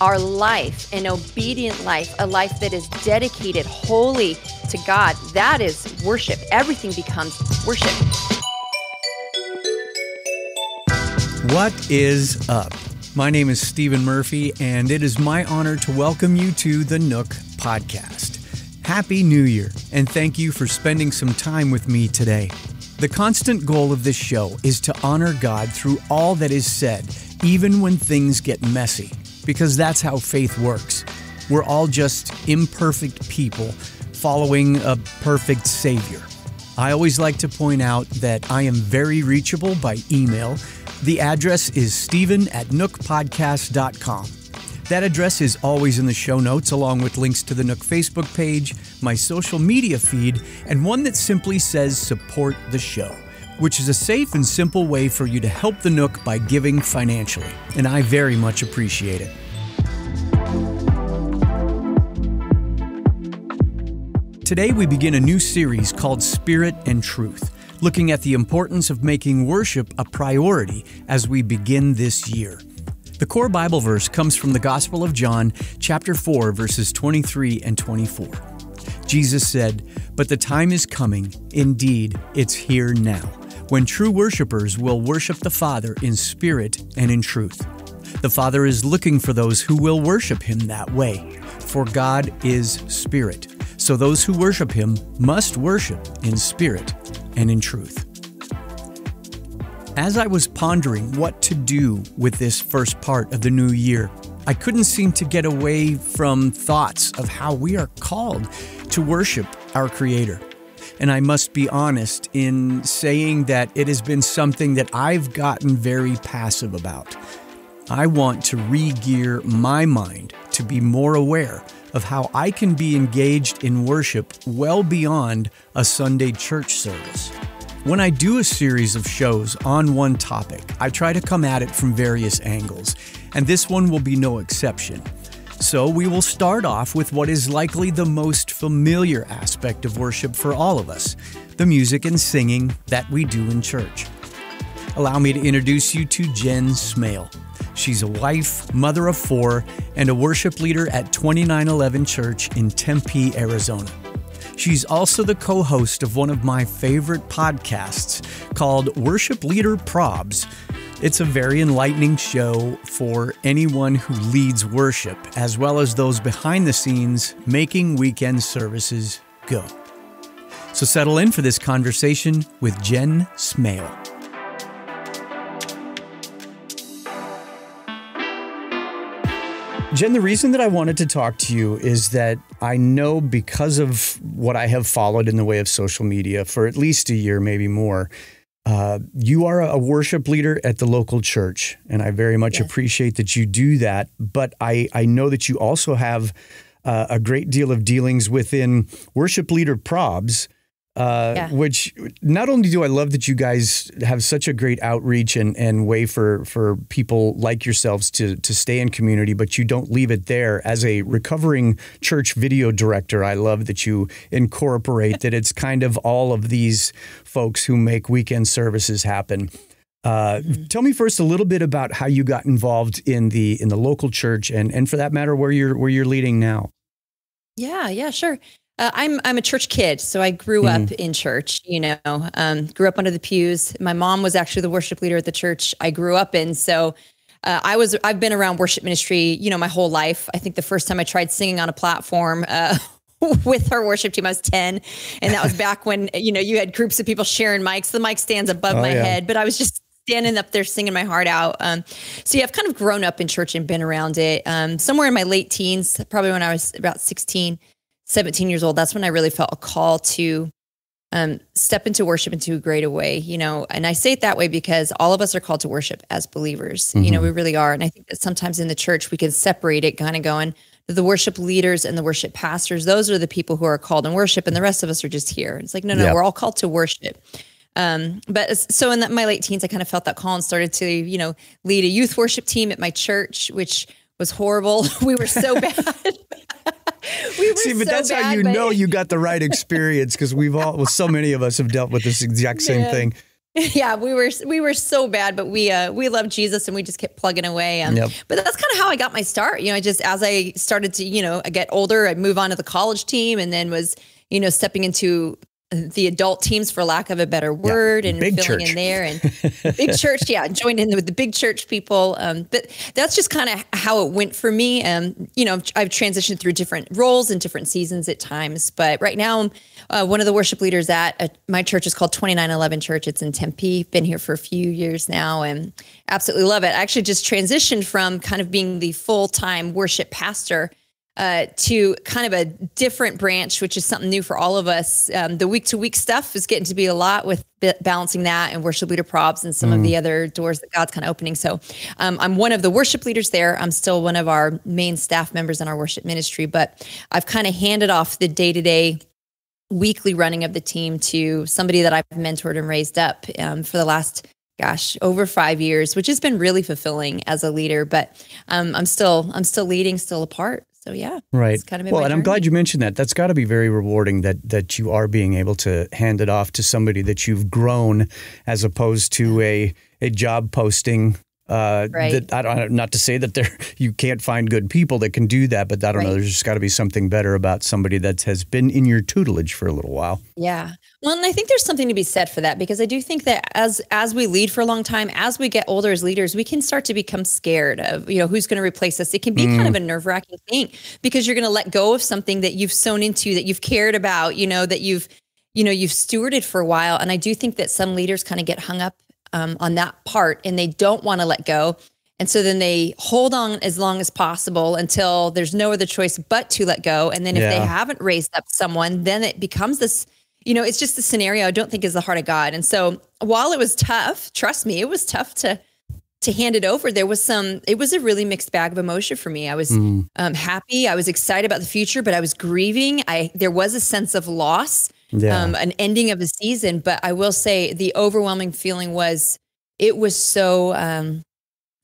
our life, an obedient life, a life that is dedicated wholly to God, that is worship. Everything becomes worship. What is up? My name is Stephen Murphy, and it is my honor to welcome you to the Nook Podcast. Happy New Year, and thank you for spending some time with me today. The constant goal of this show is to honor God through all that is said, even when things get messy, because that's how faith works. We're all just imperfect people following a perfect Savior. I always like to point out that I am very reachable by email. The address is stephen@nookpodcast.com. That address is always in the show notes, along with links to the Nook Facebook page, my social media feed, and one that simply says support the show, which is a safe and simple way for you to help the Nook by giving financially, and I very much appreciate it. Today we begin a new series called Spirit and Truth, looking at the importance of making worship a priority as we begin this year. The core Bible verse comes from the Gospel of John, chapter 4, verses 23 and 24. Jesus said, "But the time is coming, indeed, it's here now, when true worshipers will worship the Father in spirit and in truth. The Father is looking for those who will worship Him that way, for God is spirit. So those who worship Him must worship in spirit and in truth." As I was pondering what to do with this first part of the new year, I couldn't seem to get away from thoughts of how we are called to worship our Creator. And I must be honest in saying that it has been something that I've gotten very passive about. I want to re-gear my mind to be more aware of how I can be engaged in worship well beyond a Sunday church service. When I do a series of shows on one topic, I try to come at it from various angles, and this one will be no exception. So we will start off with what is likely the most familiar aspect of worship for all of us, the music and singing that we do in church. Allow me to introduce you to Jen Smale. She's a wife, mother of 4, and a worship leader at 2911 Church in Tempe, Arizona. She's also the co-host of one of my favorite podcasts called Worship Leader Probs. It's a very enlightening show for anyone who leads worship, as well as those behind the scenes making weekend services go. So settle in for this conversation with Jen Smale. Jen, the reason that I wanted to talk to you is that I know because of what I have followed in the way of social media for at least a year, maybe more, you are a worship leader at the local church, and I very much appreciate that you do that. But I know that you also have a great deal of dealings within Worship Leader Probs, which not only do I love that you guys have such a great outreach and way for people like yourselves to stay in community, but you don't leave it there. As a recovering church video director, I love that you incorporate that it's kind of all of these folks who make weekend services happen. Tell me first a little bit about how you got involved in the local church and for that matter, where you're leading now. Yeah, sure. I'm a church kid, so I grew up in church, grew up under the pews. My mom was actually the worship leader at the church I grew up in. So I've been around worship ministry, my whole life. I think the first time I tried singing on a platform with our worship team, I was 10. And that was back when, you had groups of people sharing mics. The mic stands above my head, but I was just standing up there singing my heart out. So I've kind of grown up in church and been around it. Somewhere in my late teens, probably when I was about 17 years old, that's when I really felt a call to step into worship in too great a way, and I say it that way because all of us are called to worship as believers. We really are. And I think that sometimes in the church, we can separate it kind of going, the worship leaders and the worship pastors, those are the people who are called in worship, and the rest of us are just here. It's like, no, we're all called to worship. But so in my late teens, I kind of felt that call and started to, lead a youth worship team at my church, which was horrible. We were so bad. That's how you know you got the right experience, because so many of us have dealt with this exact same thing. Yeah, we were so bad, but we loved Jesus and we just kept plugging away. Yep. But that's kind of how I got my start. I just, as I started to, I get older, I'd move on to the college team, and then was, stepping into the adult teams, for lack of a better word, and big filling church. in there, and big church. Yeah. Joined in with the big church people. But that's just kind of how it went for me. I've transitioned through different roles and different seasons at times, but right now I'm one of the worship leaders at my church. Is called 2911 Church. It's in Tempe. Been here for a few years now and absolutely love it. I actually just transitioned from kind of being the full-time worship pastor to kind of a different branch, which is something new for all of us. The week-to-week stuff is getting to be a lot with balancing that and worship leader props and some of the other doors that God's kind of opening. So I'm one of the worship leaders there. I'm still one of our main staff members in our worship ministry, but I've kind of handed off the day-to-day weekly running of the team to somebody that I've mentored and raised up for the last over 5 years, which has been really fulfilling as a leader. But I'm still leading, still a part. So yeah, right. It's kind of well, and I'm glad you mentioned that. That's got to be very rewarding that you are being able to hand it off to somebody that you've grown, as opposed to a job posting. Right. That I don't, not to say that you can't find good people that can do that, but I don't know. There's just got to be something better about somebody that has been in your tutelage for a little while. Yeah. Well, and I think there's something to be said for that, because I do think that as we lead for a long time, as we get older as leaders, we can start to become scared of, who's going to replace us. It can be kind of a nerve-wracking thing, because you're going to let go of something that you've sown into, that you've cared about, that you've stewarded for a while. And I do think that some leaders kind of get hung up on that part, and they don't want to let go. And so then they hold on as long as possible until there's no other choice but to let go. And then if they haven't raised up someone, then it becomes this, it's just a scenario I don't think is the heart of God. And so while it was tough, trust me, it was tough to hand it over. It was a really mixed bag of emotion for me. I was happy. I was excited about the future, but I was grieving. There was a sense of loss. An ending of a season. But I will say the overwhelming feeling was, it was so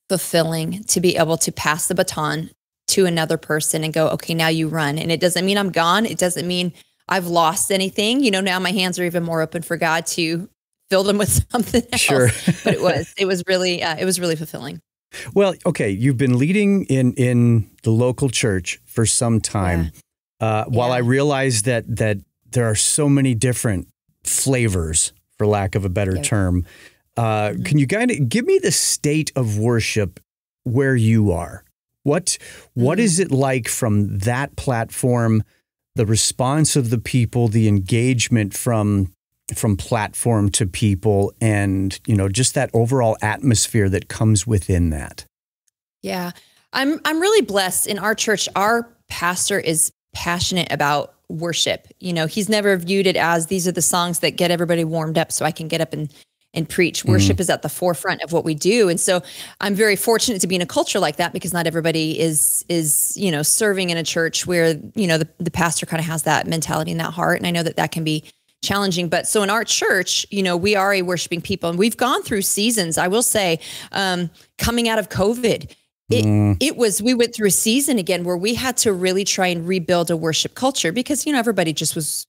fulfilling to be able to pass the baton to another person and go, okay, now you run. And it doesn't mean I'm gone. It doesn't mean I've lost anything. Now my hands are even more open for God to fill them with something else. Sure. But it was really fulfilling. Well, okay. You've been leading in the local church for some time. While I realize that there are so many different flavors, for lack of a better term. Can you kind of give me the state of worship where you are? What is it like from that platform, the response of the people, the engagement from platform to people, and just that overall atmosphere that comes within that? Yeah, I'm really blessed. In our church, our pastor is passionate about worship. He's never viewed it as these are the songs that get everybody warmed up so I can get up and preach. Worship is at the forefront of what we do. And so I'm very fortunate to be in a culture like that, because not everybody is serving in a church where, the pastor kind of has that mentality and that heart. And I know that can be challenging. But so in our church, we are a worshiping people, and we've gone through seasons, I will say, coming out of COVID, we went through a season again where we had to really try and rebuild a worship culture, because, everybody just was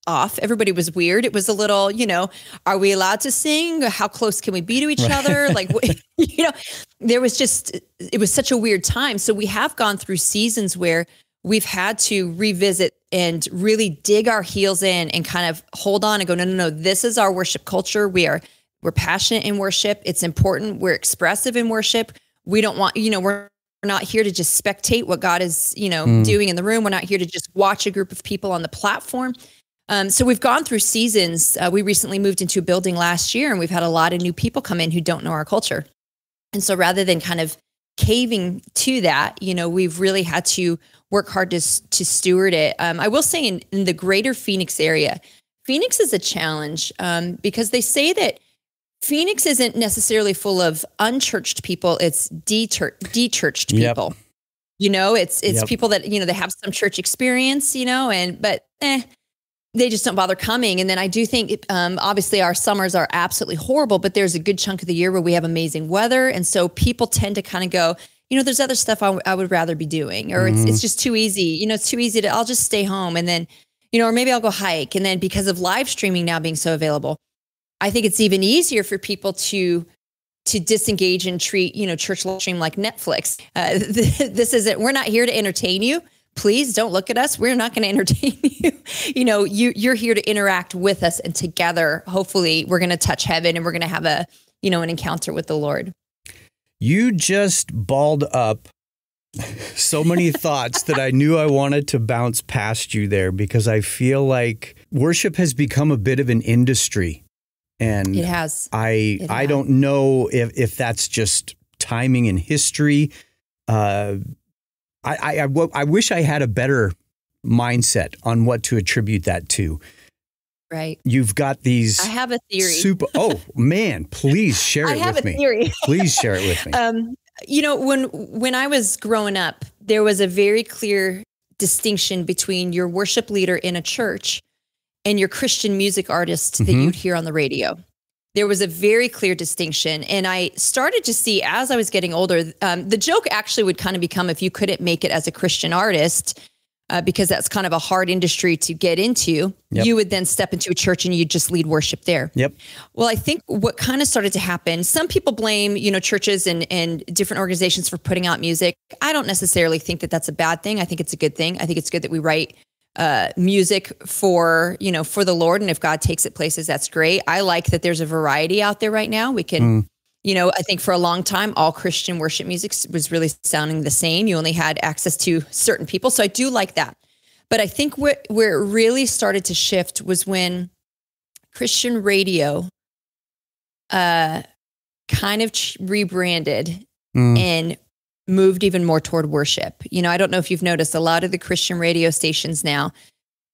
off. Everybody was weird. It was a little, are we allowed to sing? How close can we be to each other? Like, it was such a weird time. So we have gone through seasons where we've had to revisit and really dig our heels in and kind of hold on and go, no, this is our worship culture. We're passionate in worship. It's important. We're expressive in worship. We don't want, we're not here to just spectate what God is, doing in the room. We're not here to just watch a group of people on the platform. So we've gone through seasons. We recently moved into a building last year, and we've had a lot of new people come in who don't know our culture. And so rather than kind of caving to that, we've really had to work hard to steward it. I will say in the greater Phoenix area, Phoenix is a challenge because they say that Phoenix isn't necessarily full of unchurched people. It's de-churched people. It's people that, they have some church experience, but they just don't bother coming. And then I do think, obviously our summers are absolutely horrible, but there's a good chunk of the year where we have amazing weather. And so people tend to kind of go, there's other stuff I would rather be doing, or it's just too easy. It's too easy I'll just stay home. And then, or maybe I'll go hike. And then because of live streaming now being so available, I think it's even easier for people to disengage and treat, church live stream like Netflix. This isn't, we're not here to entertain you. Please don't look at us. We're not going to entertain you. You're here to interact with us, and together, hopefully we're going to touch heaven and we're going to have an encounter with the Lord. You just balled up so many thoughts that I knew I wanted to bounce past you there, because I feel like worship has become a bit of an industry. And it has. I don't know if that's just timing in history. I wish I had a better mindset on what to attribute that to. Right. You've got these. I have a theory. Oh man, please share it with me. I have a theory. Please share it with me. When I was growing up, there was a very clear distinction between your worship leader in a church and your Christian music artist that you'd hear on the radio. There was a very clear distinction. And I started to see, as I was getting older, the joke actually would kind of become, if you couldn't make it as a Christian artist, because that's kind of a hard industry to get into, you would then step into a church and you'd just lead worship there. Yep. Well, I think what kind of started to happen, some people blame, churches and different organizations for putting out music. I don't necessarily think that that's a bad thing. I think it's a good thing. I think it's good that we write music for the Lord. And if God takes it places, that's great. I like that there's a variety out there right now. We can, I think for a long time, all Christian worship music was really sounding the same. You only had access to certain people. So I do like that. But I think where it really started to shift was when Christian radio kind of rebranded and moved even more toward worship. I don't know if you've noticed, a lot of the Christian radio stations now,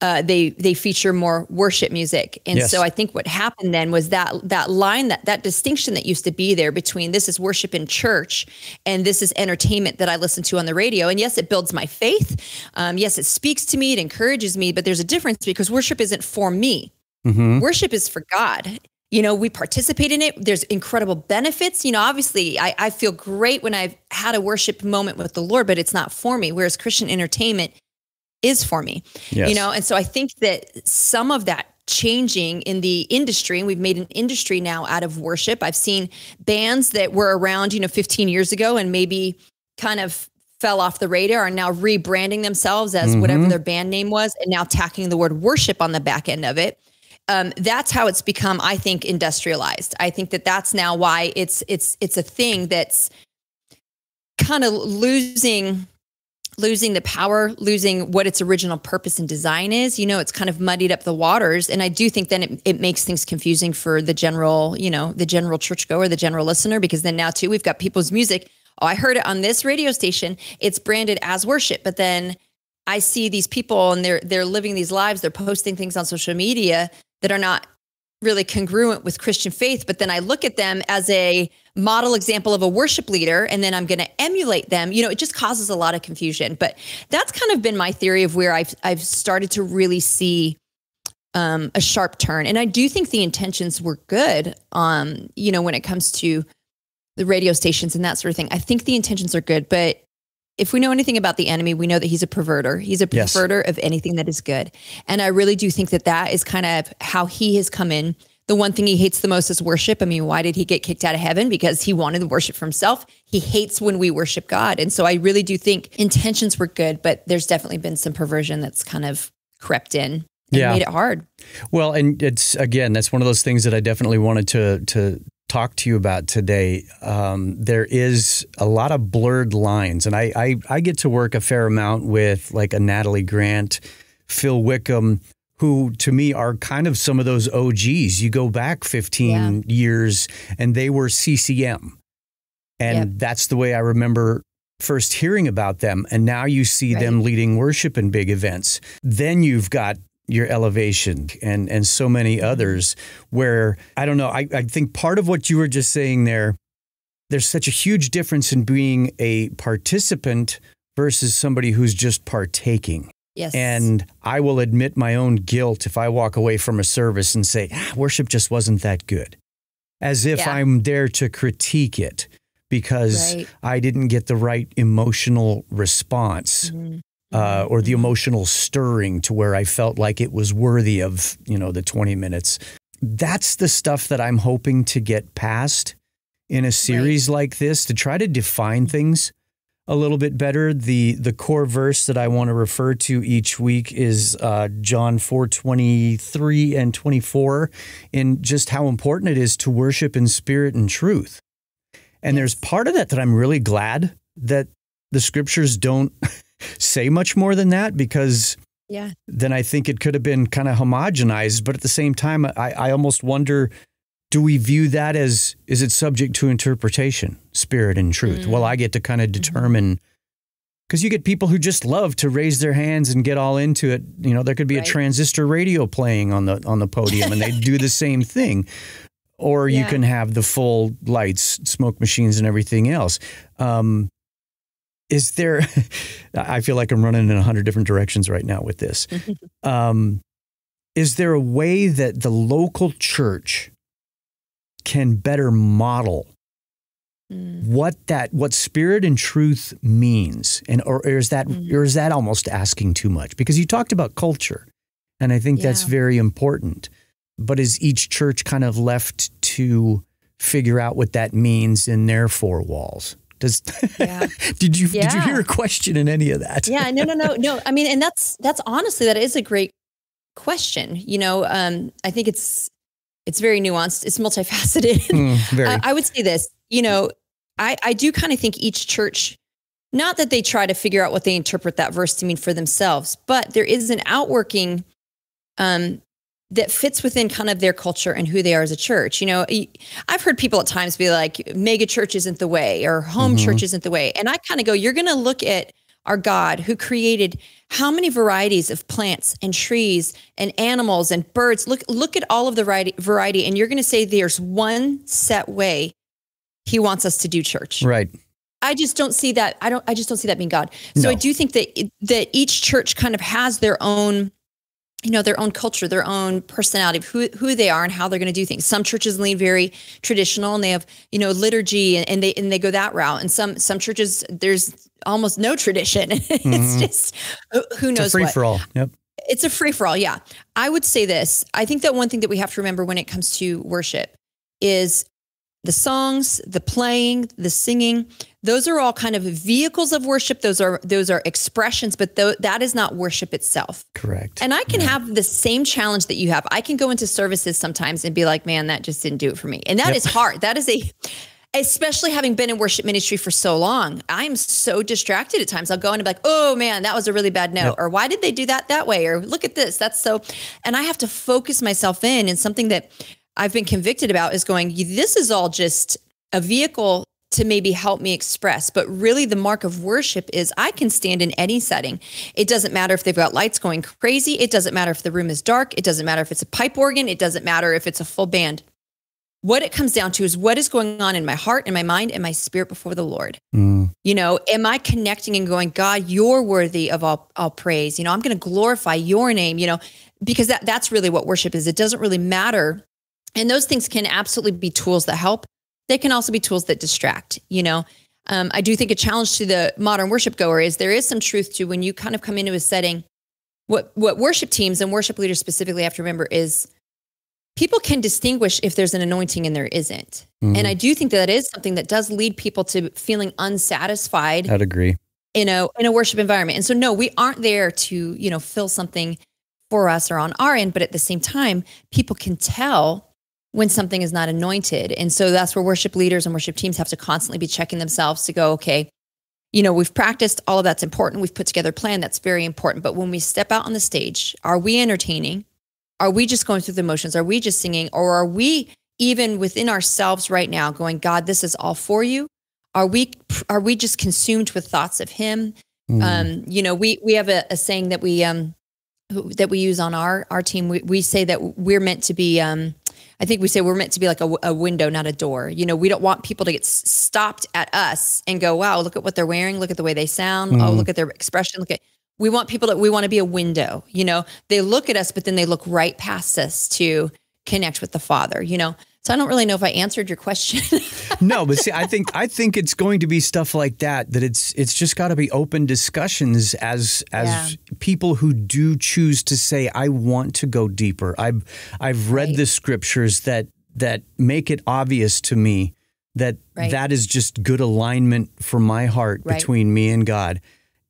they feature more worship music. And so I think what happened then was that line, that distinction that used to be there between this is worship in church and this is entertainment that I listen to on the radio. And yes, it builds my faith. Yes, it speaks to me, it encourages me, but there's a difference, because worship isn't for me. Worship is for God. We participate in it. There's incredible benefits. Obviously I feel great when I've had a worship moment with the Lord, but it's not for me. Whereas Christian entertainment is for me, and so I think that some of that changing in the industry, and we've made an industry now out of worship. I've seen bands that were around, 15 years ago and maybe kind of fell off the radar are now rebranding themselves as whatever their band name was, and now tacking the word worship on the back end of it. That's how it's become, I think, industrialized. I think that that's now why it's a thing that's kind of losing the power, losing what its original purpose and design is. It's kind of muddied up the waters. And I do think then it makes things confusing for the general, the general churchgoer, the general listener, because then now too, we've got people's music. Oh, I heard it on this radio station. It's branded as worship, but then I see these people and they're living these lives. They're posting things on social media that are not really congruent with Christian faith. But then I look at them as a model example of a worship leader, and then I'm going to emulate them. It just causes a lot of confusion. But that's kind of been my theory of where I've started to really see a sharp turn. And I do think the intentions were good, when it comes to the radio stations and that sort of thing. I think the intentions are good, but if we know anything about the enemy, we know that he's a perverter. He's a perverter of anything that is good. And I really do think that is kind of how he has come in. The one thing he hates the most is worship. I mean, why did he get kicked out of heaven? Because he wanted to worship for himself. He hates when we worship God. And so I really do think intentions were good, but there's definitely been some perversion that's kind of crept in and made it hard. Well, and that's one of those things that I definitely wanted to talk to you about today. There is a lot of blurred lines, and I get to work a fair amount with like a Natalie Grant, Phil Wickham, who to me are kind of some of those OGs. You go back 15 years and they were CCM. And that's the way I remember first hearing about them. And now you see them leading worship in big events. Then you've got your Elevation and so many others where, I don't know, I think part of what you were just saying there's such a huge difference in being a participant versus somebody who's just partaking. Yes. And I will admit my own guilt if I walk away from a service and say, worship just wasn't that good. As if I'm there to critique it because I didn't get the right emotional response or the emotional stirring to where I felt like it was worthy of, the 20 minutes. that's the stuff that I'm hoping to get past in a series like this, to try to define things a little bit better. The core verse that I want to refer to each week is John 4:23 and 24, in just how important it is to worship in spirit and truth. And there's part of that I'm really glad that the scriptures don't say much more than that, because then I think it could have been kind of homogenized. But at the same time, I almost wonder, do we view that as, is it subject to interpretation, spirit and truth? Well, I get to kind of determine, because you get people who just love to raise their hands and get all into it. You know, there could be a transistor radio playing on the podium and they do the same thing. Or you can have the full lights, smoke machines and everything else. Is there, I feel like I'm running in 100 different directions right now with this. Is there a way that the local church can better model what spirit and truth means? And or is that almost asking too much? Because you talked about culture, and I think that's very important. But is each church kind of left to figure out what that means in their four walls? Did you hear a question in any of that? No. I mean, and that's honestly, that is a great question. You know, I think it's very nuanced. It's multifaceted. I would say this, you know, I do kind of think each church, not that they try to figure out what they interpret that verse to mean for themselves, but there is an outworking that fits within kind of their culture and who they are as a church. You know, I've heard people at times be like, mega church isn't the way, or home church isn't the way. And I kind of go, you're going to look at our God who created how many varieties of plants and trees and animals and birds. Look at all of the variety. And you're going to say there's one set way he wants us to do church. Right. I just don't see that. I just don't see that being God. So I do think that each church kind of has their own, you know, their own culture, their own personality of who they are and how they're going to do things. Some churches lean very traditional and they have, you know, liturgy and they go that route. And some churches, there's almost no tradition. It's just, who knows what. It's a free-for-all. Yep. It's a free-for-all. Yeah. I would say this. I think that one thing that we have to remember when it comes to worship is the songs, the playing, the singing, those are all kind of vehicles of worship. Those are expressions, but that is not worship itself. Correct. And I can have the same challenge that you have. I can go into services sometimes and be like, man, that just didn't do it for me. And that is hard. That is especially having been in worship ministry for so long, I'm so distracted at times. I'll go in and be like, oh man, that was a really bad note. Or why did they do that way? Or look at this. And I have to focus myself in. And something that I've been convicted about is going, this is all just a vehicle to maybe help me express. But really the mark of worship is I can stand in any setting. It doesn't matter if they've got lights going crazy. It doesn't matter if the room is dark. It doesn't matter if it's a pipe organ. It doesn't matter if it's a full band. What it comes down to is what is going on in my heart and my mind and my spirit before the Lord. You know, am I connecting and going, God, you're worthy of all praise. You know, I'm going to glorify your name, you know, because that's really what worship is. It doesn't really matter. And those things can absolutely be tools that help. They can also be tools that distract, you know. I do think a challenge to the modern worship goer is there is some truth to when you kind of come into a setting, what worship teams and worship leaders specifically have to remember is people can distinguish if there's an anointing and there isn't. And I do think that is something that does lead people to feeling unsatisfied. I'd agree. In a worship environment. And so, no, we aren't there to, you know, fill something for us or on our end, but at the same time, people can tell when something is not anointed. And so that's where worship leaders and worship teams have to constantly be checking themselves to go, okay, you know, we've practiced, all of that's important. We've put together a plan, that's very important. But when we step out on the stage, are we entertaining? Are we just going through the motions? Are we just singing? Or are we even within ourselves right now going, God, this is all for you? Are we just consumed with thoughts of him? You know, we have a saying that we use on our team. We say that we're meant to be, I think we say we're meant to be like a window, not a door. You know, we don't want people to get stopped at us and go, wow, look at what they're wearing. Look at the way they sound. Oh, look at their expression. We want to be a window, you know, they look at us, but then they look right past us to connect with the Father, you know? So I don't really know if I answered your question. No, but see, I think it's going to be stuff like that. That it's just got to be open discussions as people who do choose to say, I want to go deeper. I've read the scriptures that make it obvious to me that that is just good alignment for my heart between me and God.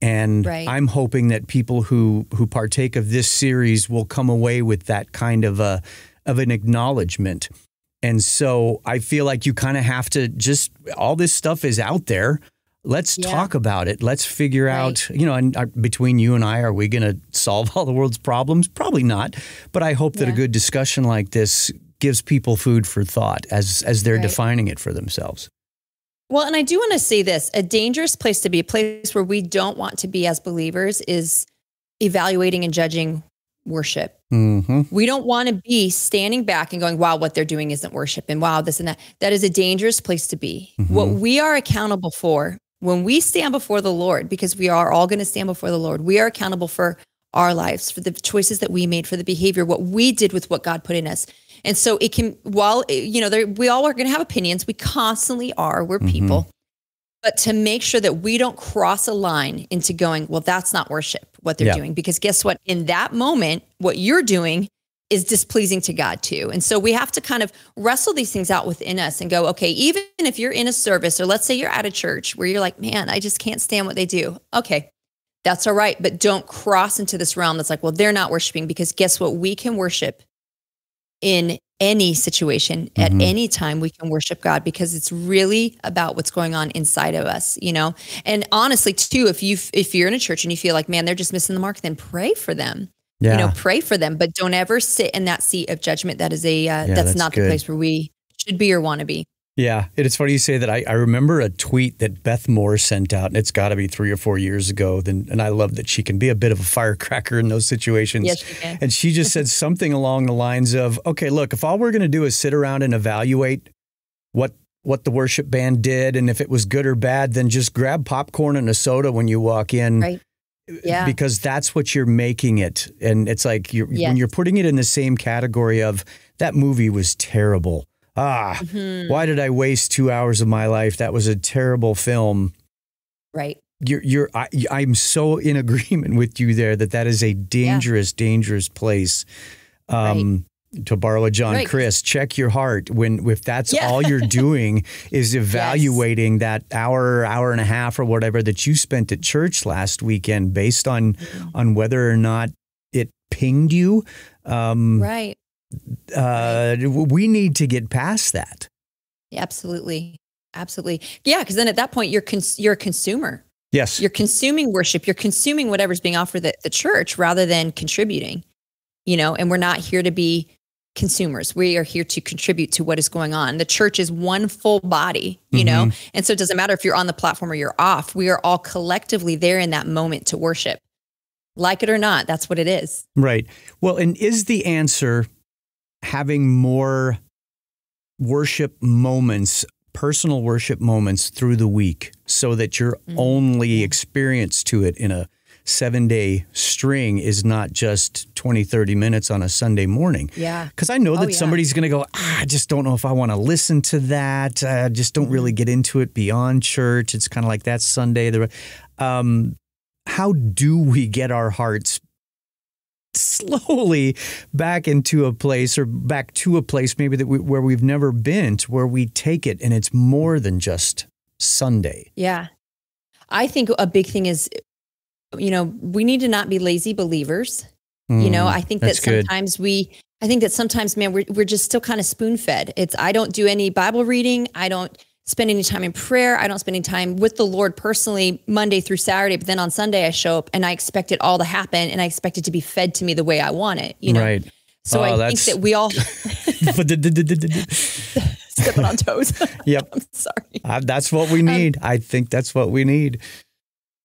And I'm hoping that people who partake of this series will come away with that kind of an acknowledgement. And so I feel like you kind of have to just, all this stuff is out there. Let's talk about it. Let's figure out, and between you and I, are we going to solve all the world's problems? Probably not. But I hope that a good discussion like this gives people food for thought as they're defining it for themselves. Well, and I do want to say this, a dangerous place to be, a place where we don't want to be as believers, is evaluating and judging worship. Mm-hmm. We don't want to be standing back and going, wow, what they're doing isn't worship, and wow, this and that. That is a dangerous place to be. Mm-hmm. What we are accountable for when we stand before the Lord, because we are all going to stand before the Lord, we are accountable for our lives, for the choices that we made, for the behavior, what we did with what God put in us. And so it can, we all are going to have opinions. We constantly are. We're people. But to make sure that we don't cross a line into going, well, that's not worship, what they're doing. Because guess what? In that moment, what you're doing is displeasing to God too. And so we have to kind of wrestle these things out within us and go, okay, even if you're in a service, or let's say you're at a church where you're like, man, I just can't stand what they do. Okay, that's all right. But don't cross into this realm that's like, well, they're not worshiping, because guess what? We can worship in any situation, at any time. We can worship God, because it's really about what's going on inside of us, And honestly, too, if you're in a church and you feel like, man, they're just missing the mark, then pray for them. Pray for them, but don't ever sit in that seat of judgment. That is that's not the place where we should be or want to be. Yeah, it's funny you say that. I remember a tweet that Beth Moore sent out, and it's got to be 3 or 4 years ago. And I love that she can be a bit of a firecracker in those situations. Yes, she can. And she just said something along the lines of, okay, look, if all we're going to do is sit around and evaluate what the worship band did, and if it was good or bad, then just grab popcorn and a soda when you walk in. Right. Yeah. Because that's what you're making it. And it's like when you're putting it in the same category of, that movie was terrible. Why did I waste 2 hours of my life? That was a terrible film. Right. I'm so in agreement with you there that is a dangerous, dangerous place. To borrow a John Chris, check your heart. If that's all you're doing is evaluating that hour and a half or whatever that you spent at church last weekend based on whether or not it pinged you. Right. We need to get past that. Absolutely. Absolutely. Yeah. Because then at that point, you're a consumer. Yes. You're consuming worship. You're consuming whatever's being offered at the church rather than contributing, and we're not here to be consumers. We are here to contribute to what is going on. The church is one full body, and so it doesn't matter if you're on the platform or you're off. We are all collectively there in that moment to worship. Like it or not, that's what it is. Right. Well, and is the answer having more worship moments, personal worship moments through the week, so that your only experience to it in a 7-day string is not just 20, 30 minutes on a Sunday morning? Yeah. Because I know that somebody's going to go, I just don't know if I want to listen to that. I just don't really get into it beyond church. It's kind of like that Sunday. How do we get our hearts slowly back into a place, or back to a place maybe where we've never been, to where we take it and it's more than just Sunday? Yeah. I think a big thing is, we need to not be lazy believers. I think that sometimes, man, we're just still kind of spoon fed. I don't do any Bible reading. I don't spend any time in prayer. I don't spend any time with the Lord personally Monday through Saturday. But then on Sunday I show up and I expect it all to happen, and I expect it to be fed to me the way I want it. Right. So I think that we all stepping on toes. Yep. I'm sorry. That's what we need. I think that's what we need.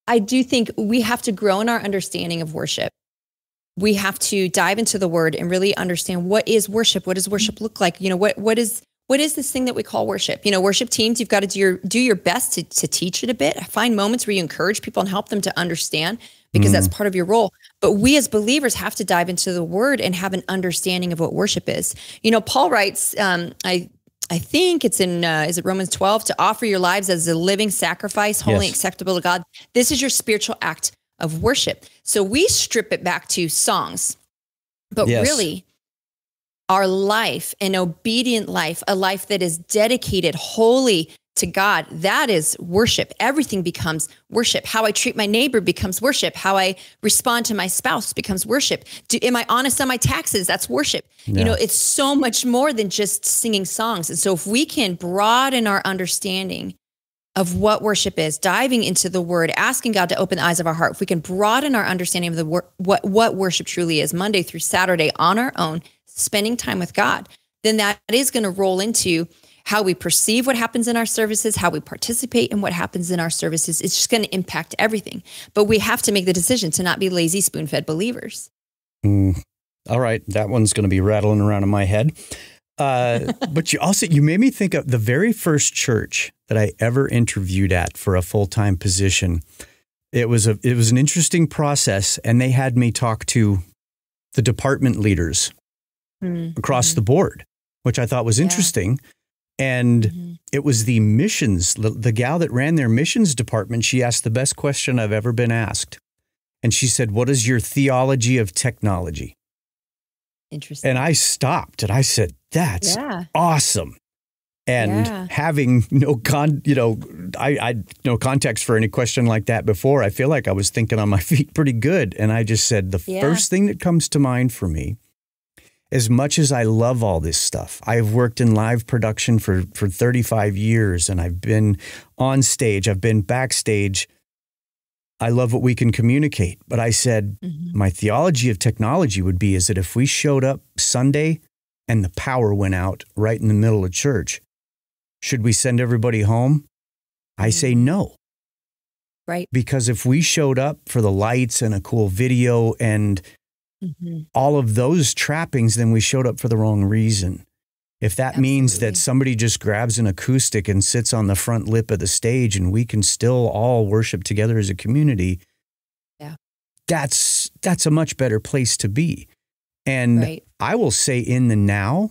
I do think we have to grow in our understanding of worship. We have to dive into the word and really understand, what is worship? What does worship look like? What is this thing that we call worship? Worship teams, you've got to do your best to teach it a bit. Find moments where you encourage people and help them to understand, because that's part of your role. But we as believers have to dive into the word and have an understanding of what worship is. Paul writes, I I think it's in, is it Romans 12, to offer your lives as a living sacrifice, holy and acceptable to God. This is your spiritual act of worship. So we strip it back to songs, but really our life, an obedient life, a life that is dedicated wholly to God, that is worship. Everything becomes worship. How I treat my neighbor becomes worship. How I respond to my spouse becomes worship. Am I honest on my taxes? That's worship. You know, it's so much more than just singing songs. And so if we can broaden our understanding of what worship is, diving into the word, asking God to open the eyes of our heart, if we can broaden our understanding of the what worship truly is, Monday through Saturday on our own, spending time with God, then that is going to roll into how we perceive what happens in our services, how we participate in what happens in our services. It's just going to impact everything. But we have to make the decision to not be lazy, spoon-fed believers. All right. That one's going to be rattling around in my head. But you made me think of the very first church that I ever interviewed at for a full-time position. It was an interesting process, and they had me talk to the department leaders across the board, which I thought was interesting. And it was the missions, the gal that ran their missions department. She asked the best question I've ever been asked. And she said, "What is your theology of technology?" Interesting. And I stopped and I said, "That's awesome." And having no context for any question like that before, I feel like I was thinking on my feet pretty good. And I just said, the first thing that comes to mind for me, as much as I love all this stuff, I've worked in live production for 35 years, and I've been on stage, I've been backstage. I love what we can communicate. But I said, my theology of technology would be is that if we showed up Sunday and the power went out right in the middle of church, should we send everybody home? I say no. Right. Because if we showed up for the lights and a cool video and all of those trappings, then we showed up for the wrong reason. If that means that somebody just grabs an acoustic and sits on the front lip of the stage and we can still all worship together as a community, that's a much better place to be. And I will say in the now,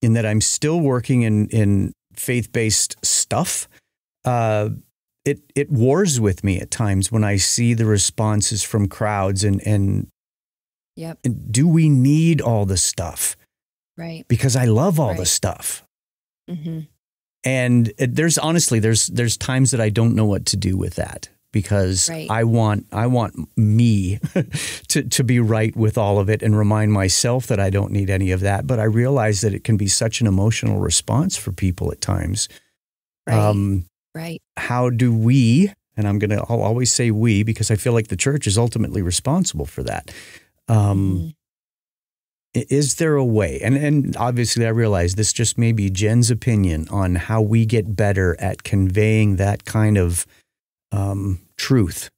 in that I'm still working in faith-based stuff, it wars with me at times when I see the responses from crowds and do we need all the stuff? Right. Because I love all the stuff. And there's times that I don't know what to do with that, because I want me to be right with all of it and remind myself that I don't need any of that. But I realize that it can be such an emotional response for people at times. How do we, and I'll always say we, because I feel like the church is ultimately responsible for that. Is there a way, and obviously I realize this just may be Jen's opinion on how we get better at conveying that kind of truth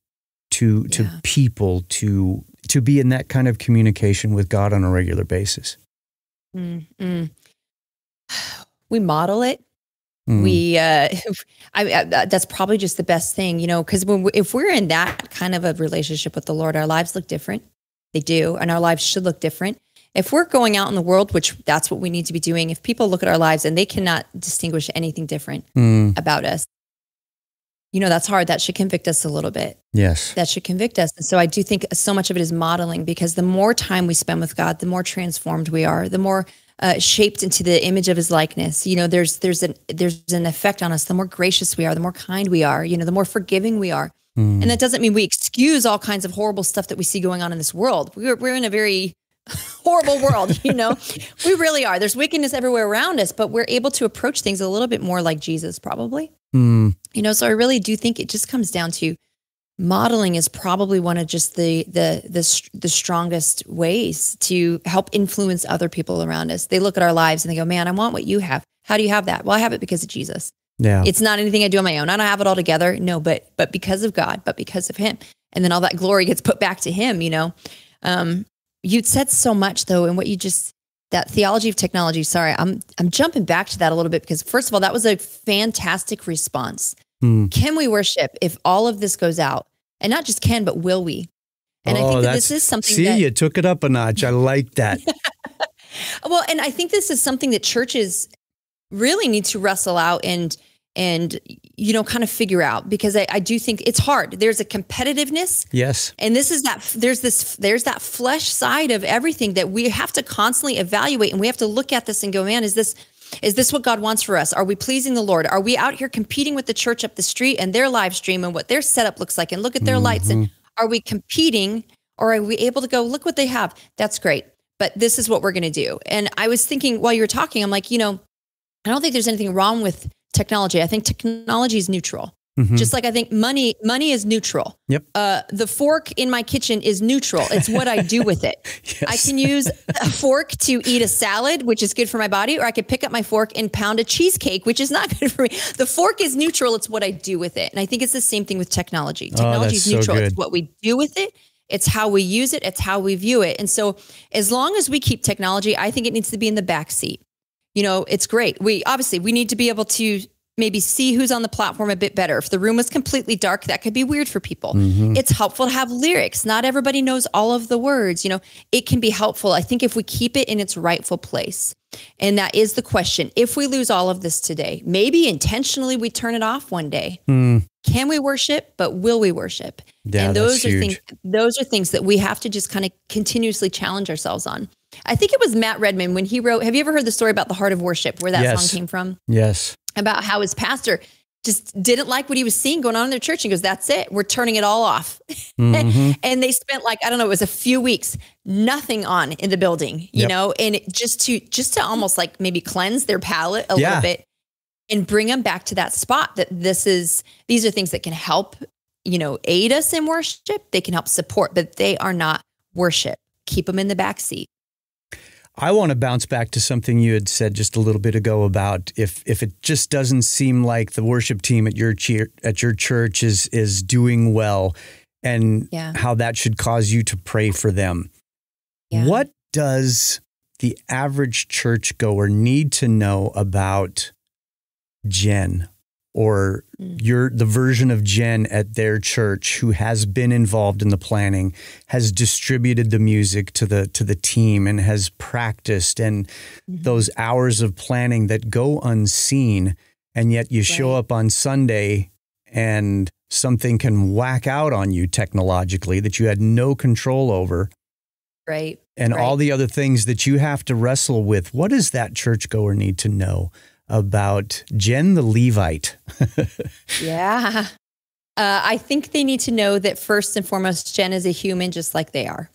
to people, to be in that kind of communication with God on a regular basis? We model it. We, that's probably just the best thing, because if we're in that kind of a relationship with the Lord, our lives look different. They do. And our lives should look different. If we're going out in the world, which that's what we need to be doing, if people look at our lives and they cannot distinguish anything different about us, that's hard. That should convict us a little bit. Yes. That should convict us. And so I do think so much of it is modeling, because the more time we spend with God, the more transformed we are, the more shaped into the image of his likeness. There's an effect on us. The more gracious we are, the more kind we are, the more forgiving we are. And that doesn't mean we excuse all kinds of horrible stuff that we see going on in this world. We're in a very horrible world, we really are. There's wickedness everywhere around us, but we're able to approach things a little bit more like Jesus, probably. So I really do think it just comes down to modeling is probably one of just the strongest ways to help influence other people around us. They look at our lives and they go, "Man, I want what you have. How do you have that?" Well, I have it because of Jesus. Yeah. It's not anything I do on my own. I don't have it all together. No, but because of God, but because of him. And then all that glory gets put back to him, You'd said so much though, and that theology of technology. Sorry, I'm jumping back to that a little bit, because first of all, that was a fantastic response. Can we worship if all of this goes out? And not just can, but will we? And I think that this is something you took it up a notch. I like that. Well, and I think this is something that churches really need to wrestle out and, kind of figure out, because I do think it's hard. There's a competitiveness. Yes. And there's that flesh side of everything that we have to constantly evaluate. And we have to look at this and go, man, is this what God wants for us? Are we pleasing the Lord? Are we out here competing with the church up the street and their live stream and what their setup looks like and look at their lights? And are we competing, or are we able to go, look what they have? That's great. But this is what we're going to do. And I was thinking while you were talking, I'm like, I don't think there's anything wrong with technology. I think technology is neutral. Just like I think money is neutral. Yep. The fork in my kitchen is neutral. It's what I do with it. Yes. I can use a fork to eat a salad, which is good for my body, or I could pick up my fork and pound a cheesecake, which is not good for me. The fork is neutral. It's what I do with it. And I think it's the same thing with technology. Technology is neutral. It's what we do with it. It's how we use it. It's how we view it. And so as long as we keep technology, I think it needs to be in the back seat. It's great. We need to be able to maybe see who's on the platform a bit better. If the room was completely dark, that could be weird for people. It's helpful to have lyrics. Not everybody knows all of the words. It can be helpful. I think if we keep it in its rightful place. And that is the question. If we lose all of this today, maybe intentionally we turn it off one day. Can we worship, but will we worship? Yeah, and those are things that we have to just kind of continuously challenge ourselves on. I think it was Matt Redman when he wrote, have you ever heard the story about the Heart of Worship, where that song came from? Yes. About how his pastor just didn't like what he was seeing going on in their church. He goes, that's it. We're turning it all off. And they spent it was a few weeks, nothing on in the building, and just to almost like maybe cleanse their palate a little bit and bring them back to that spot that these are things that can help, aid us in worship. They can help support, but they are not worship. Keep them in the back seat. I want to bounce back to something you had said just a little bit ago about if it just doesn't seem like the worship team at your church is doing well, and how that should cause you to pray for them. Yeah. What does the average churchgoer need to know about Jen, or the version of Jen at their church who has been involved in the planning, has distributed the music to the team, and has practiced, and those hours of planning that go unseen, and yet you show up on Sunday and something can whack out on you technologically that you had no control over. Right. And all the other things that you have to wrestle with. What does that churchgoer need to know about Jen the Levite? Yeah. I think they need to know that first and foremost, Jen is a human just like they are.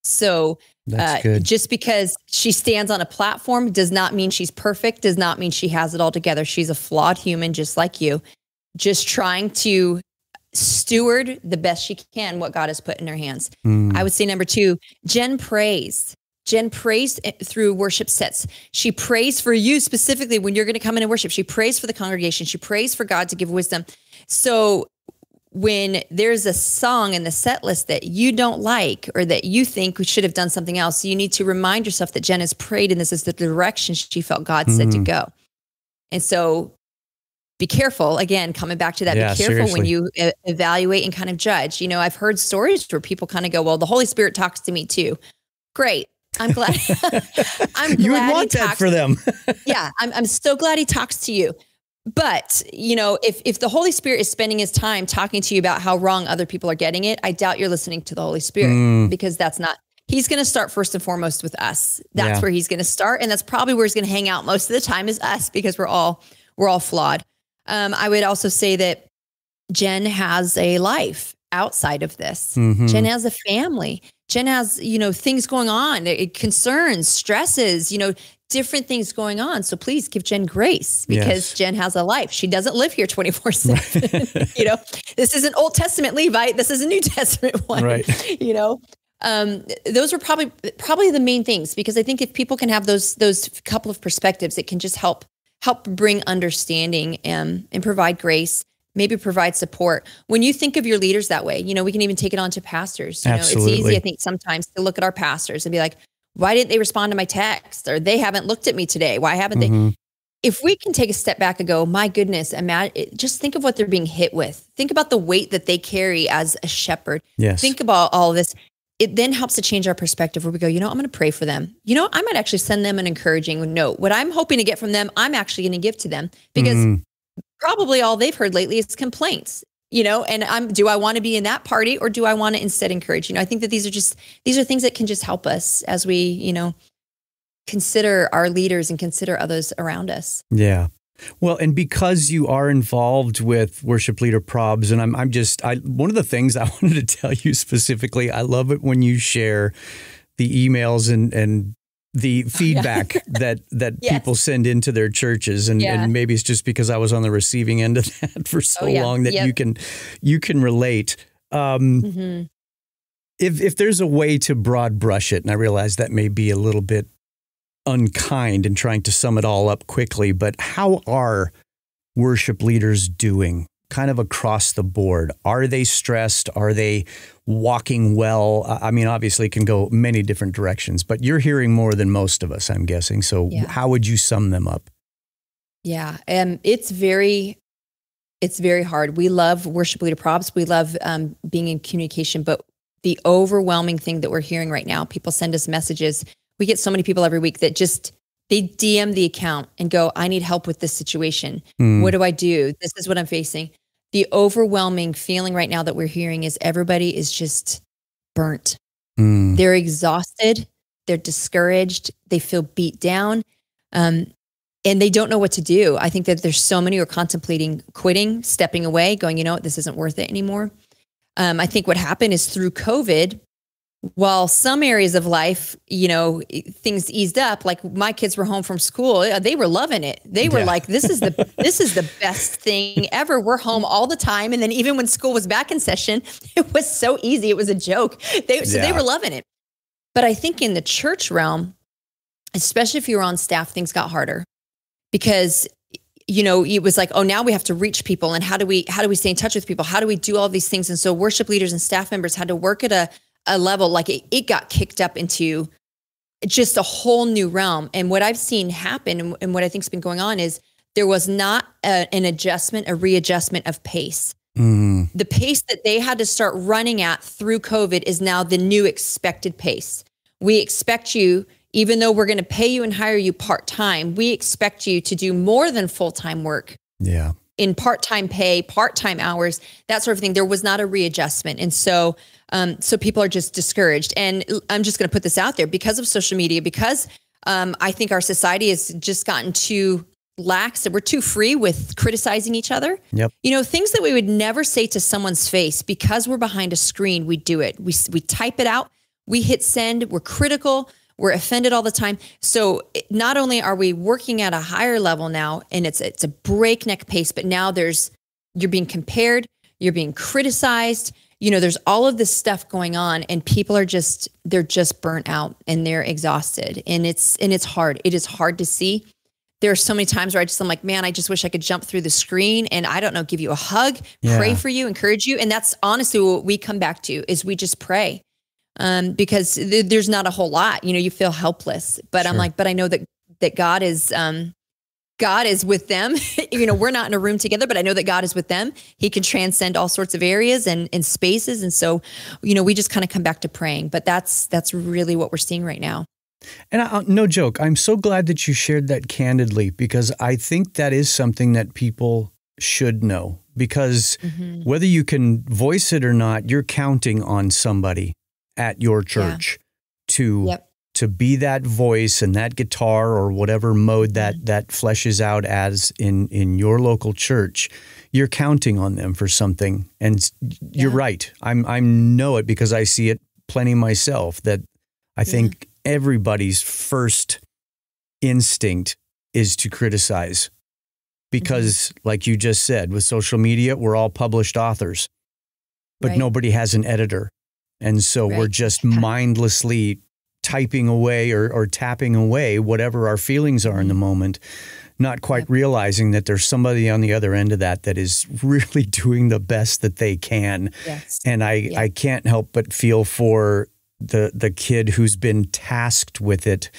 So just because she stands on a platform does not mean she's perfect, does not mean she has it all together. She's a flawed human just like you, just trying to steward the best she can what God has put in her hands. I would say number 2, Jen prays. Jen prays through worship sets. She prays for you specifically when you're going to come in and worship. She prays for the congregation. She prays for God to give wisdom. So when there's a song in the set list that you don't like, or that you think we should have done something else, you need to remind yourself that Jen has prayed and this is the direction she felt God said to go. And so be careful, again, coming back to that, be careful seriously when you evaluate and kind of judge. I've heard stories where people kind of go, well, the Holy Spirit talks to me too. Great. I'm glad. You would want that for them. Yeah. I'm so glad he talks to you. But, if the Holy Spirit is spending his time talking to you about how wrong other people are getting it, I doubt you're listening to the Holy Spirit, because he's going to start first and foremost with us. That's where he's going to start. And that's probably where he's going to hang out most of the time, is us, because we're all flawed. I would also say that Jen has a life outside of this. Jen has a family. Jen has, things going on, concerns, stresses, different things going on. So please give Jen grace, because Jen has a life. She doesn't live here 24/7. This isn't Old Testament Levite. This is a New Testament one, right? Those are probably the main things, because I think if people can have those couple of perspectives, it can just help bring understanding and provide grace. Maybe provide support. When you think of your leaders that way, we can even take it on to pastors. Absolutely. It's easy, I think, sometimes to look at our pastors and be like, why didn't they respond to my text? Or they haven't looked at me today. Why haven't they? If we can take a step back and go, my goodness, just think of what they're being hit with. Think about the weight that they carry as a shepherd. Yes. Think about all of this. it then helps to change our perspective where we go, I'm going to pray for them. I might actually send them an encouraging note. What I'm hoping to get from them, I'm actually going to give to them, because probably all they've heard lately is complaints, and do I want to be in that party, or do I want to instead encourage? I think that these are things that can just help us as we, consider our leaders and consider others around us. Yeah. Well, and because you are involved with worship leader probs, and one of the things I wanted to tell you specifically, I love it when you share the emails and the feedback that yes. people send into their churches. And maybe it's just because I was on the receiving end of that for so long that you can relate. If there's a way to broad brush it, and I realize that may be a little bit unkind in trying to sum it all up quickly, but how are worship leaders doing kind of across the board? Are they stressed? Are they walking well? I mean, obviously it can go many different directions, but you're hearing more than most of us, I'm guessing. So how would you sum them up? Yeah. It's very hard. We love worship leader props. We love being in communication, but the overwhelming thing that we're hearing right now, people send us messages. We get so many people every week that they DM the account and go, I need help with this situation. What do I do? This is what I'm facing. The overwhelming feeling right now that we're hearing is everybody is just burnt. They're exhausted. They're discouraged. They feel beat down. And they don't know what to do. I think that there's so many who are contemplating quitting, stepping away, going, this isn't worth it anymore. I think what happened is through COVID, while some areas of life, things eased up, like my kids were home from school, they were loving it. They were like, this is the best thing ever. We're home all the time. And then even when school was back in session, it was so easy. It was a joke. They were loving it. But I think in the church realm, especially if you were on staff, things got harder because, it was like, oh, now we have to reach people. And how do we stay in touch with people? How do we do all these things? And so worship leaders and staff members had to work at a level, like it got kicked up into just a whole new realm. And what I've seen happen and what I think's been going on is there was not a readjustment of pace. The pace that they had to start running at through COVID is now the new expected pace. We expect you, even though we're going to pay you and hire you part-time, we expect you to do more than full-time work. Yeah. In part-time pay, part-time hours, that sort of thing. There was not a readjustment. And so people are just discouraged. And I'm just going to put this out there because of social media, because I think our society has just gotten too lax and we're too free with criticizing each other. Yep. Things that we would never say to someone's face, because we're behind a screen, we do it. We type it out, we hit send, we're critical, we're offended all the time. So not only are we working at a higher level now, and it's a breakneck pace, but now you're being compared, you're being criticized. There's all of this stuff going on, and people are they're just burnt out and they're exhausted, and it's hard. It is hard to see. There are so many times where I'm like, man, I just wish I could jump through the screen and I don't know, give you a hug, pray for you, encourage you. And that's honestly what we come back to is we just pray. Because there's not a whole lot, you feel helpless, but sure. I'm like, but I know that God is with them. We're not in a room together, but I know that God is with them. He can transcend all sorts of areas and spaces. And so, we just kind of come back to praying, but that's really what we're seeing right now. And no joke, I'm so glad that you shared that candidly, because I think that is something that people should know, because whether you can voice it or not, you're counting on somebody at your church to be that voice and that guitar or whatever mode that fleshes out as in your local church. You're counting on them for something. And you're right. I know it because I see it plenty myself, that I think everybody's first instinct is to criticize because like you just said, with social media, we're all published authors, but nobody has an editor. And so we're just mindlessly typing away or tapping away whatever our feelings are in the moment, not quite realizing that there's somebody on the other end of that is really doing the best that they can. Yes. And I can't help but feel for the kid who's been tasked with it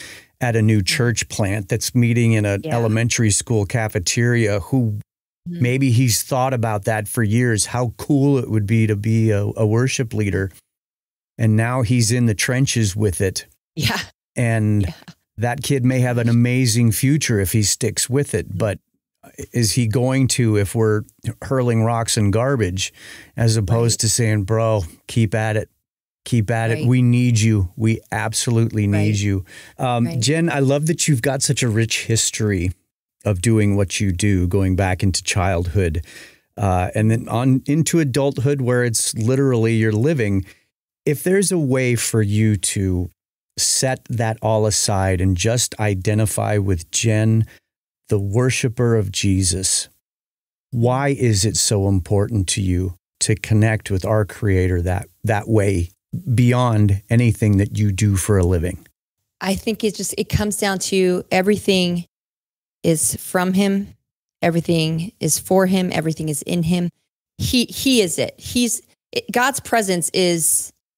at a new church plant that's meeting in an elementary school cafeteria, who maybe he's thought about that for years, how cool it would be to be a worship leader. and now he's in the trenches with it. Yeah. And that kid may have an amazing future if he sticks with it, but is he going to, if we're hurling rocks and garbage, as opposed to saying, bro, keep at it. Keep at it. We need you. We absolutely need you. Jen, I love that you've got such a rich history of doing what you do, going back into childhood and then on into adulthood where it's literally you're living. If there's a way for you to set that all aside and just identify with Jen, the worshiper of Jesus, why is it so important to you to connect with our Creator that way beyond anything that you do for a living? I think it comes down to everything is from Him. Everything is for Him. Everything is in Him. He is it. God's presence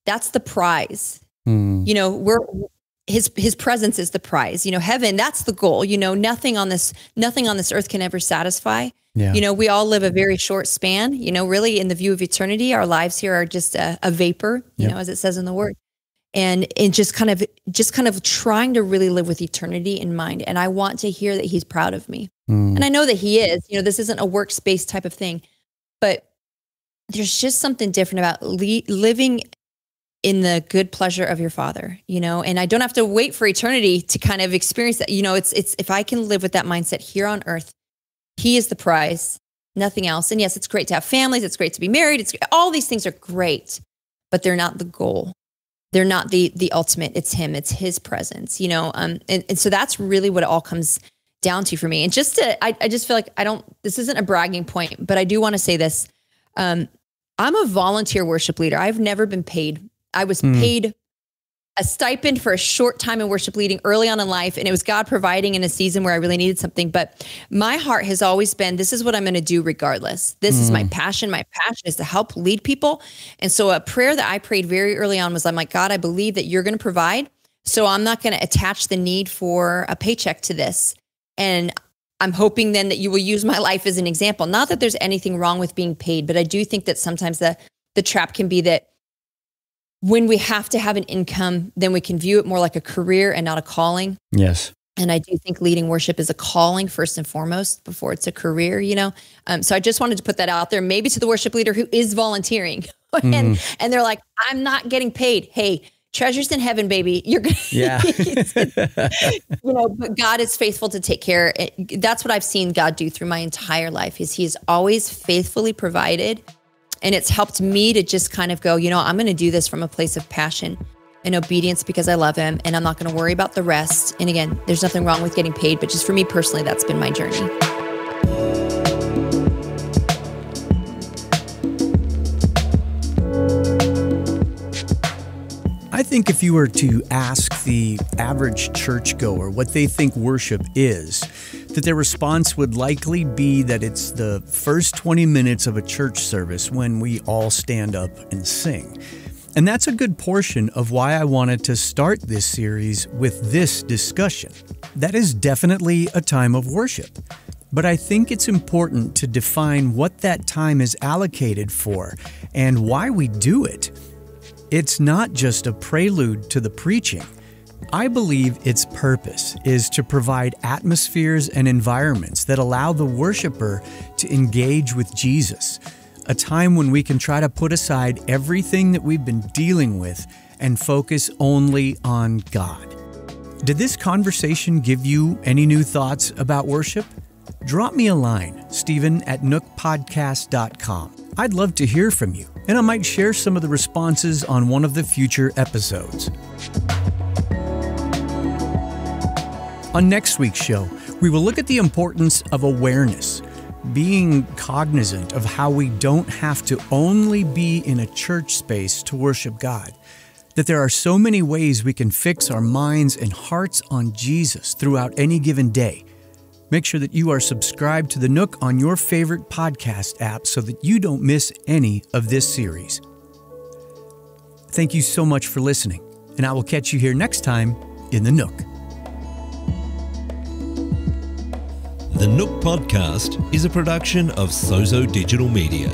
that's the prize. You know, his presence is the prize. You know, heaven, that's the goal. You know, nothing on this earth can ever satisfy. Yeah. You know, we all live a very short span. You know, really in the view of eternity, our lives here are just a vapor, you know, as it says in the Word. And just kind of trying to really live with eternity in mind. And I want to hear that He's proud of me. And I know that He is. You know, this isn't a workspace type of thing, but there's just something different about living in the good pleasure of your Father, you know, and I don't have to wait for eternity to kind of experience that. You know, it's if I can live with that mindset here on earth, He is the prize, nothing else. And yes, it's great to have families. It's great to be married. All these things are great, but they're not the goal. They're not the ultimate. It's Him. It's His presence, you know? And so that's really what it all comes down to for me. And I just feel like this isn't a bragging point, but I do want to say this. I'm a volunteer worship leader. I've never been paid. I was paid a stipend for a short time in worship leading early on in life. And it was God providing in a season where I really needed something. But my heart has always been, this is what I'm going to do regardless. This is my passion. My passion is to help lead people. And so a prayer that I prayed very early on was, I'm like, God, I believe that you're going to provide. So I'm not going to attach the need for a paycheck to this. And I'm hoping then that you will use my life as an example. Not that there's anything wrong with being paid, but I do think that sometimes the trap can be that when we have to have an income, then we can view it more like a career and not a calling. Yes. And I do think leading worship is a calling first and foremost before it's a career, you know? So I just wanted to put that out there, maybe to the worship leader who is volunteering and they're like, I'm not getting paid. Hey, treasures in heaven, baby. You're gonna, you know, but God is faithful to take care. That's what I've seen God do through my entire life. He has always faithfully provided. And it's helped me to just kind of go, you know, I'm going to do this from a place of passion and obedience because I love Him, and I'm not going to worry about the rest. And again, there's nothing wrong with getting paid, but just for me personally, that's been my journey. I think if you were to ask the average churchgoer what they think worship is, that their response would likely be that it's the first 20 minutes of a church service when we all stand up and sing. And that's a good portion of why I wanted to start this series with this discussion. That is definitely a time of worship. But I think it's important to define what that time is allocated for and why we do it. It's not just a prelude to the preaching. I believe its purpose is to provide atmospheres and environments that allow the worshiper to engage with Jesus, a time when we can try to put aside everything that we've been dealing with and focus only on God. Did this conversation give you any new thoughts about worship? Drop me a line, Stephen@nookpodcast.com. I'd love to hear from you, and I might share some of the responses on one of the future episodes. On next week's show, we will look at the importance of awareness, being cognizant of how we don't have to only be in a church space to worship God, that there are so many ways we can fix our minds and hearts on Jesus throughout any given day. Make sure that you are subscribed to The Nook on your favorite podcast app so that you don't miss any of this series. Thank you so much for listening, and I will catch you here next time in The Nook. The Nook Podcast is a production of Sozo Digital Media.